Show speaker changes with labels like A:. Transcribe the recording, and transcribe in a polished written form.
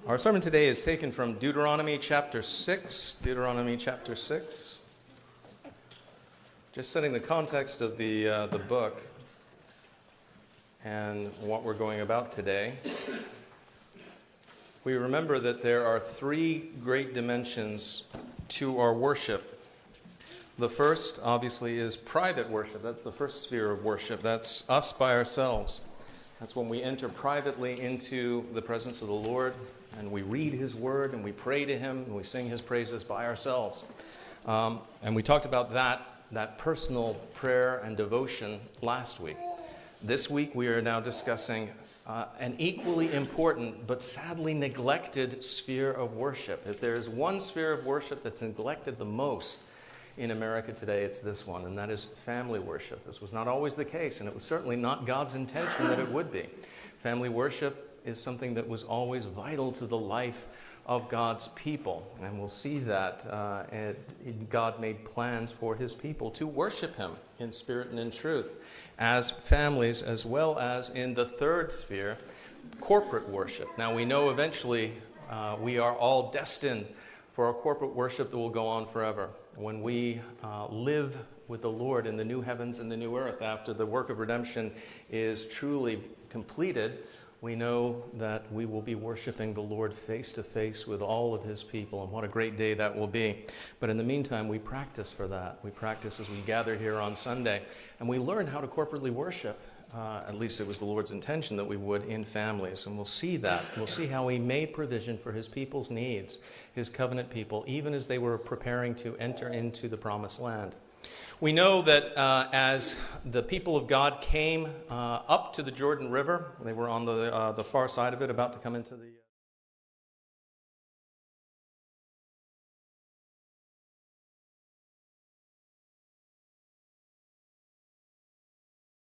A: Our sermon today is taken from Deuteronomy chapter 6. Deuteronomy chapter 6. Just setting the context of the book and what we're going about today. We remember that there are three great dimensions to our worship. The first, obviously, is private worship. That's the first sphere of worship. That's us by ourselves. That's when we enter privately into the presence of the Lord and we read His Word and we pray to Him and we sing His praises by ourselves. And we talked about that personal prayer and devotion last week. This week we are now discussing an equally important but sadly neglected sphere of worship. If there's one sphere of worship that's neglected the most in America today, it's this one, and that is family worship. This was not always the case, and it was certainly not God's intention that it would be. Family worship is something that was always vital to the life of God's people, and we'll see that God made plans for His people to worship Him in spirit and in truth, as families, as well as in the third sphere, corporate worship. Now we know eventually we are all destined for a corporate worship that will go on forever. When we live with the Lord in the new heavens and the new earth, after the work of redemption is truly completed, we know that we will be worshiping the Lord face to face with all of His people, and what a great day that will be. But in the meantime, we practice for that. We practice as we gather here on Sunday, and we learn how to corporately worship. At least it was the Lord's intention that we would in families, and we'll see that. We'll see how He made provision for His people's needs, His covenant people, even as they were preparing to enter into the promised land. We know that as the people of God came up to the Jordan River, they were on the far side of it, about to come into the